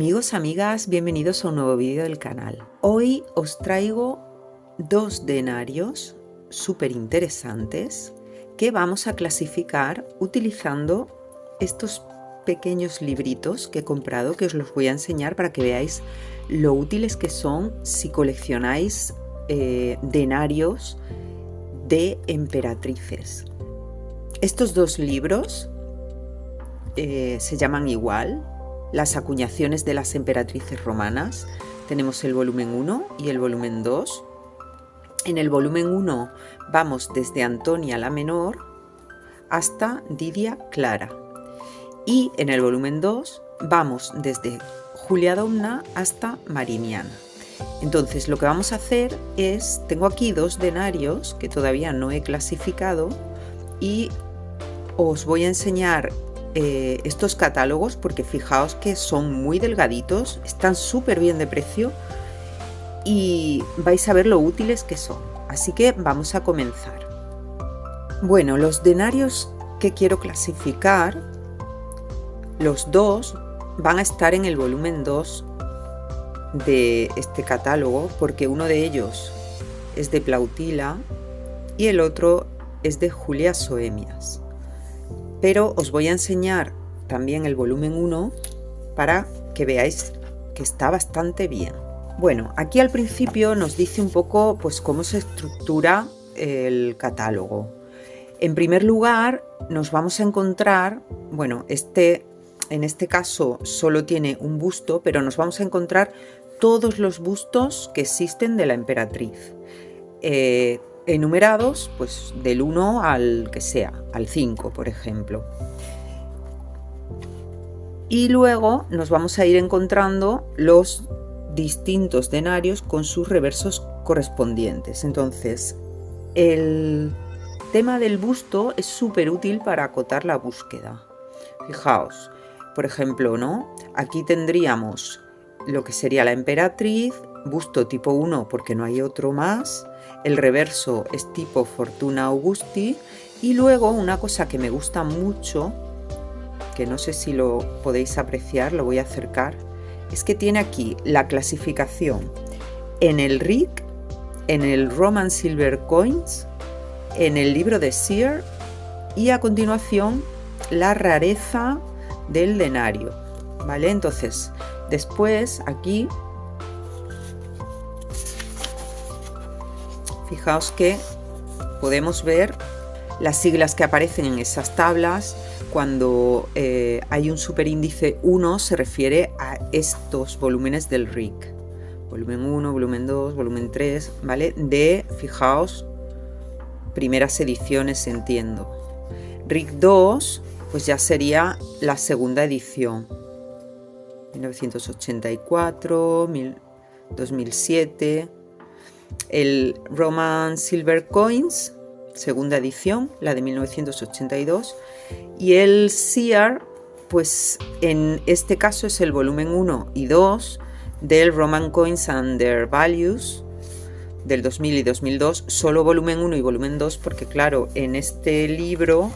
Amigos, amigas, bienvenidos a un nuevo vídeo del canal. Hoy os traigo dos denarios súper interesantes que vamos a clasificar utilizando estos pequeños libritos que he comprado, que os los voy a enseñar para que veáis lo útiles que son si coleccionáis denarios de emperatrices. Estos dos libros se llaman igual, Las acuñaciones de las emperatrices romanas. Tenemos el volumen 1 y el volumen 2. En el volumen 1 vamos desde Antonia la Menor hasta Didia Clara. Y en el volumen 2 vamos desde Julia Domna hasta Mariniana. Entonces lo que vamos a hacer es, tengo aquí dos denarios que todavía no he clasificado y os voy a enseñar estos catálogos porque fijaos que son muy delgaditos, están súper bien de precio y vais a ver lo útiles que son. Así que vamos a comenzar. Bueno, los denarios que quiero clasificar, los dos van a estar en el volumen 2 de este catálogo porque uno de ellos es de Plautila y el otro es de Julia Soemias. Pero os voy a enseñar también el volumen 1 para que veáis que está bastante bien. Bueno, aquí al principio nos dice un poco pues cómo se estructura el catálogo. En primer lugar nos vamos a encontrar, bueno, en este caso solo tiene un busto, pero nos vamos a encontrar todos los bustos que existen de la emperatriz. Enumerados pues del 1 al que sea, al 5 por ejemplo. Y luego nos vamos a ir encontrando los distintos denarios con sus reversos correspondientes. Entonces el tema del busto es súper útil para acotar la búsqueda. Fijaos, por ejemplo, ¿no? Aquí tendríamos lo que sería la emperatriz, busto tipo 1 porque no hay otro más. El reverso es tipo Fortuna Augusti y luego una cosa que me gusta mucho, que no sé si lo podéis apreciar, lo voy a acercar, es que tiene aquí la clasificación en el RIC, en el Roman Silver Coins, en el libro de Sear y a continuación la rareza del denario, ¿vale? Entonces, después aquí fijaos que podemos ver las siglas que aparecen en esas tablas. Cuando hay un superíndice 1 se refiere a estos volúmenes del RIC. Volumen 1, volumen 2, volumen 3, ¿vale? De, fijaos, primeras ediciones, entiendo. RIC 2, pues ya sería la segunda edición. 1984, 2007... El Roman Silver Coins, segunda edición, la de 1982, y el Sear, pues en este caso es el volumen 1 y 2 del Roman Coins and Their Values del 2000 y 2002, solo volumen 1 y volumen 2, porque claro, en este libro,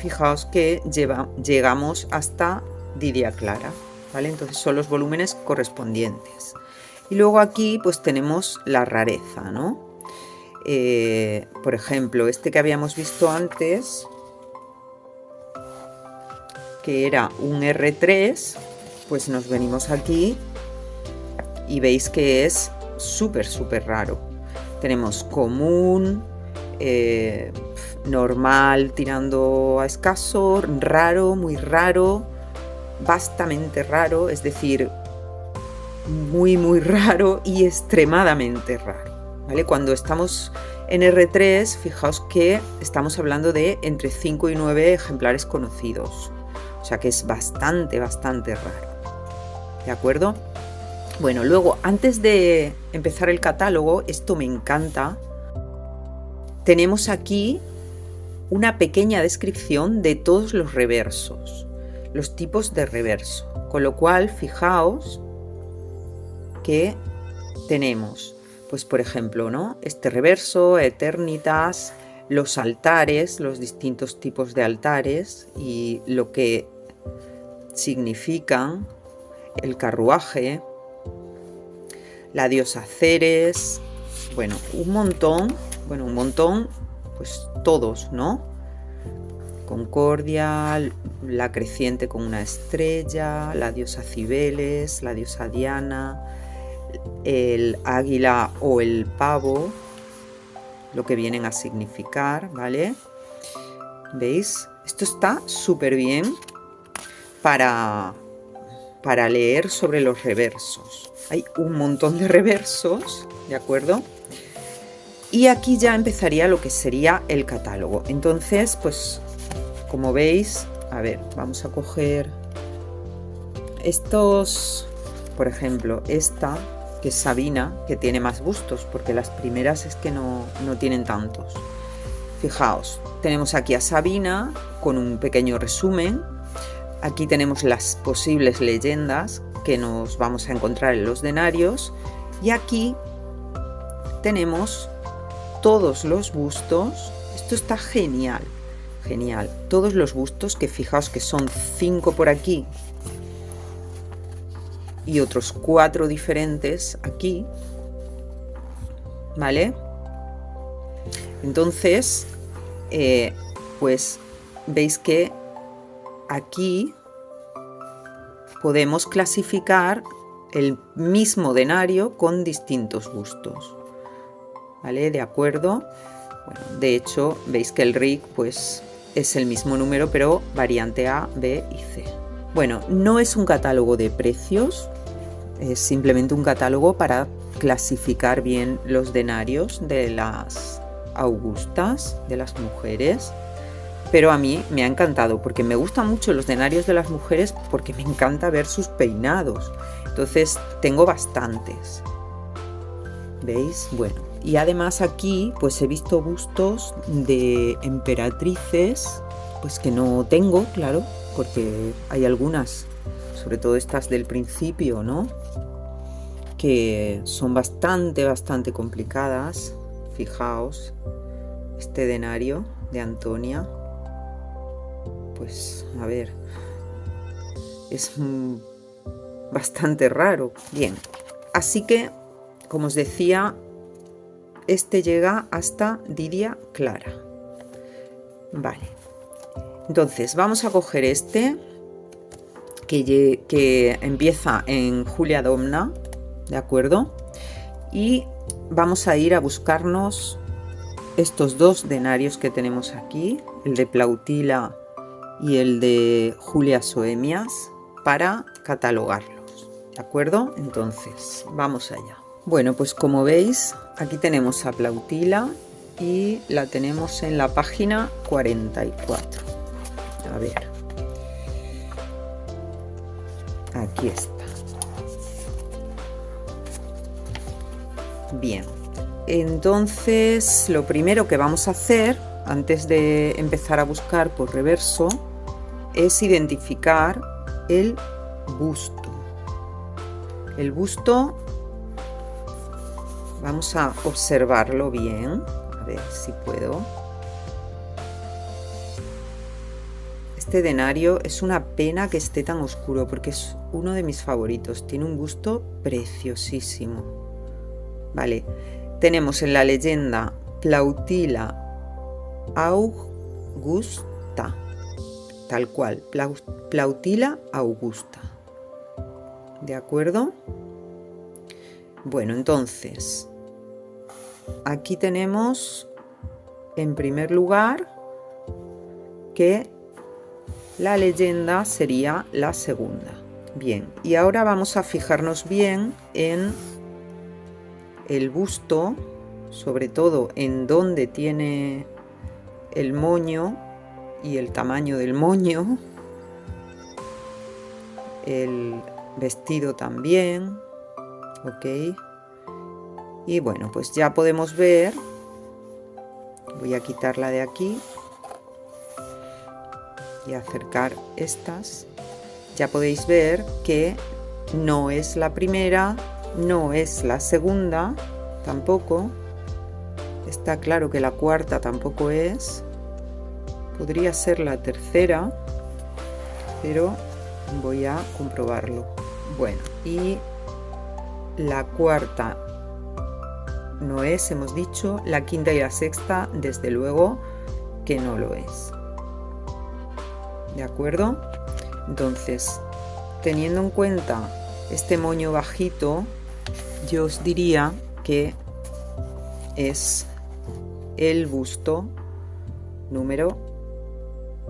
fijaos que llegamos hasta Didia Clara, ¿vale? Entonces son los volúmenes correspondientes. Y luego aquí pues tenemos la rareza, ¿no? Por ejemplo, este que habíamos visto antes, que era un R3, pues nos venimos aquí y veis que es súper raro. Tenemos común, normal tirando a escaso, raro, muy raro, vastamente raro, es decir, muy raro y extremadamente raro, ¿vale? Cuando estamos en R3, fijaos que estamos hablando de entre 5 y 9 ejemplares conocidos, o sea que es bastante raro, ¿de acuerdo? Bueno, luego, antes de empezar el catálogo, esto me encanta, tenemos aquí una pequeña descripción de todos los reversos, los tipos de reverso, con lo cual, fijaos que tenemos, pues por ejemplo, ¿no? Este reverso, eternitas, los altares, los distintos tipos de altares y lo que significan, el carruaje, la diosa Ceres, bueno, un montón, pues todos, ¿no? Concordia, la creciente con una estrella, la diosa Cibeles, la diosa Diana, el águila o el pavo, lo que vienen a significar, ¿vale? ¿Veis? Esto está súper bien para leer sobre los reversos. Hay un montón de reversos, ¿de acuerdo? Y aquí ya empezaría lo que sería el catálogo. Entonces, pues, como veis, a ver, vamos a coger estos, por ejemplo, esta, que es Sabina, que tiene más bustos, porque las primeras es que no tienen tantos. Fijaos, tenemos aquí a Sabina con un pequeño resumen. Aquí tenemos las posibles leyendas que nos vamos a encontrar en los denarios. Y aquí tenemos todos los bustos. Esto está genial, genial. Todos los bustos, que fijaos que son 5 por aquí y otros 4 diferentes aquí, ¿vale? Entonces, pues veis que aquí podemos clasificar el mismo denario con distintos bustos, ¿vale? De acuerdo. Bueno, de hecho, veis que el RIC pues es el mismo número, pero variante A, B y C. Bueno, no es un catálogo de precios, es simplemente un catálogo para clasificar bien los denarios de las augustas, de las mujeres. Pero a mí me ha encantado porque me gustan mucho los denarios de las mujeres, porque me encanta ver sus peinados. Entonces tengo bastantes. ¿Veis? Bueno, y además aquí pues he visto bustos de emperatrices, pues que no tengo, claro, porque hay algunas, sobre todo estas del principio, ¿no? Que son bastante complicadas. Fijaos, este denario de Antonia, pues a ver, es bastante raro. Bien, así que, como os decía, este llega hasta Didia Clara. Vale, entonces vamos a coger este que empieza en Julia Domna, ¿de acuerdo? Y vamos a ir a buscarnos estos dos denarios que tenemos aquí, el de Plautila y el de Julia Soemias, para catalogarlos, ¿de acuerdo? Entonces, vamos allá. Bueno, pues como veis, aquí tenemos a Plautila y la tenemos en la página 44. A ver. Aquí está. Bien. Entonces, lo primero que vamos a hacer, antes de empezar a buscar por reverso, es identificar el busto. El busto, vamos a observarlo bien, a ver si puedo. Este denario es una pena que esté tan oscuro, porque es uno de mis favoritos, tiene un busto preciosísimo. Vale, tenemos en la leyenda Plautila Augusta, tal cual, Plautila Augusta, ¿de acuerdo? Bueno, entonces, aquí tenemos, en primer lugar, que la leyenda sería la segunda. Bien, y ahora vamos a fijarnos bien en el busto, sobre todo en donde tiene el moño y el tamaño del moño, el vestido también, ok. Y bueno, pues ya podemos ver, voy a quitarla de aquí y acercar estas. Ya podéis ver que no es la primera, no es la segunda tampoco. Está claro que la cuarta tampoco es. Podría ser la tercera, pero voy a comprobarlo. Bueno, y la cuarta no es, hemos dicho, la quinta y la sexta, desde luego que no lo es. ¿De acuerdo? Entonces, teniendo en cuenta este moño bajito, yo os diría que es el busto número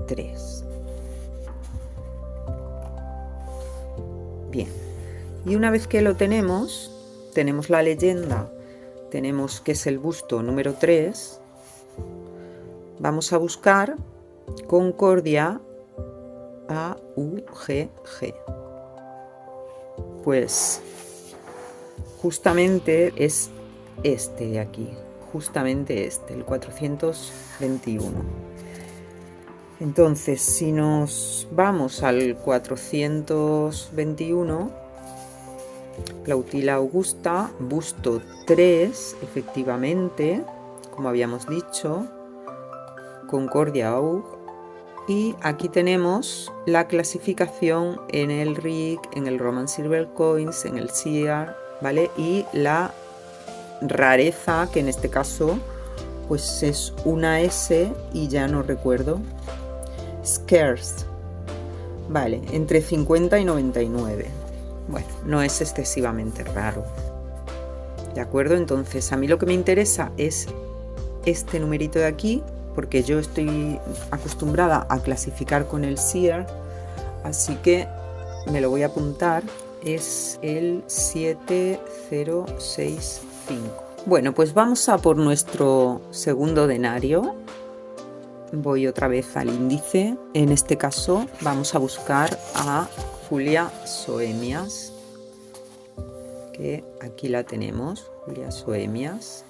3. Bien, y una vez que lo tenemos la leyenda, tenemos que es el busto número 3, vamos a buscar Concordia AUGG. Pues justamente es este de aquí, justamente este, el 421. Entonces, si nos vamos al 421, Plautila augusta, busto 3, efectivamente, como habíamos dicho, Concordia AUG, y aquí tenemos la clasificación en el RIC, en el Roman Silver Coins, en el SEAR, ¿vale? Y la rareza, que en este caso pues es una S y ya no recuerdo, scarce, vale, entre 50 y 99. Bueno, no es excesivamente raro, ¿de acuerdo? Entonces a mí lo que me interesa es este numerito de aquí, porque yo estoy acostumbrada a clasificar con el SEAR, así que me lo voy a apuntar, es el 7065. Bueno, pues vamos a por nuestro segundo denario. Voy otra vez al índice. En este caso vamos a buscar a Julia Soemias, que aquí la tenemos, Julia Soemias,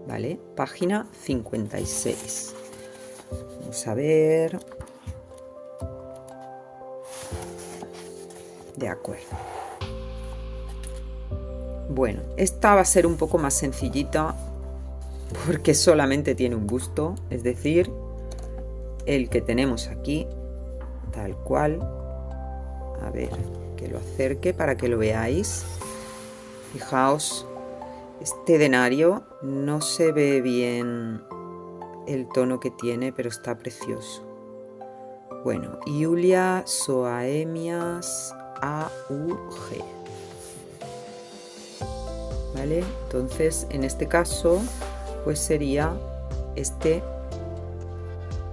¿vale? Página 56. Vamos a ver. De acuerdo. Bueno, esta va a ser un poco más sencillita porque solamente tiene un busto, es decir, el que tenemos aquí, tal cual. A ver, que lo acerque para que lo veáis. Fijaos, este denario no se ve bien el tono que tiene, pero está precioso. Bueno, Julia Soemias AUG. ¿Vale? Entonces, en este caso, pues sería este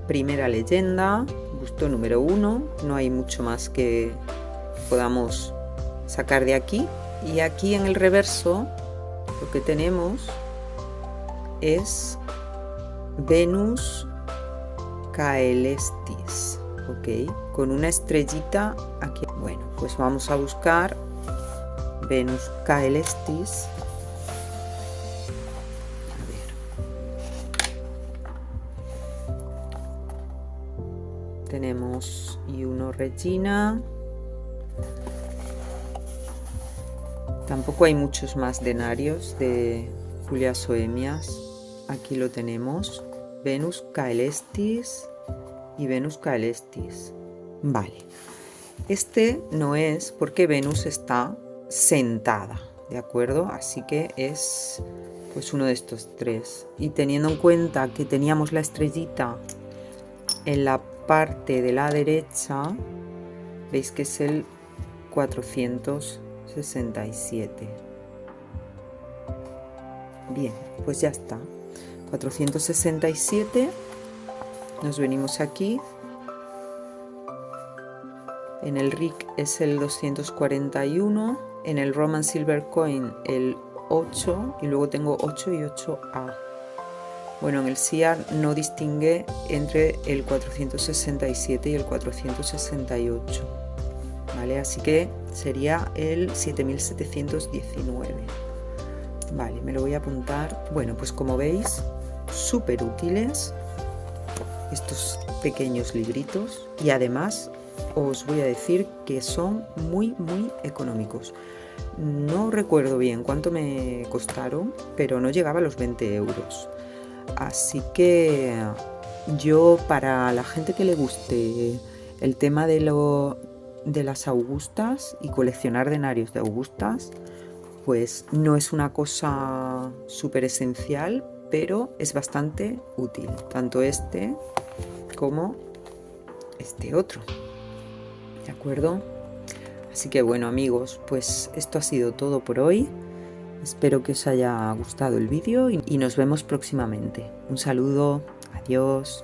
primera leyenda, busto número 1. No hay mucho más que podamos sacar de aquí. Y aquí en el reverso lo que tenemos es Venus Caelestis, ¿ok? Con una estrellita aquí. Bueno, pues vamos a buscar Venus Caelestis. Tenemos Juno Regina. Tampoco hay muchos más denarios de Julia Soemias. Aquí lo tenemos. Venus Caelestis y Venus Caelestis. Vale. Este no es porque Venus está sentada, ¿de acuerdo? Así que es pues uno de estos tres. Y teniendo en cuenta que teníamos la estrellita en la parte de la derecha, veis que es el 467. Bien, pues ya está. 467. Nos venimos aquí. En el RIC es el 241. En el Roman Silver Coin el 8. Y luego tengo 8 y 8A. Bueno, en el SEAR no distingue entre el 467 y el 468, ¿vale? Así que sería el 7719. Vale, me lo voy a apuntar. Bueno, pues como veis, súper útiles estos pequeños libritos, y además os voy a decir que son muy económicos. No recuerdo bien cuánto me costaron, pero no llegaba a los 20 euros. Así que yo, para la gente que le guste el tema de de las Augustas y coleccionar denarios de Augustas, pues no es una cosa súper esencial, pero es bastante útil, tanto este como este otro, ¿de acuerdo? Así que bueno, amigos, pues esto ha sido todo por hoy. Espero que os haya gustado el vídeo y nos vemos próximamente. Un saludo, adiós.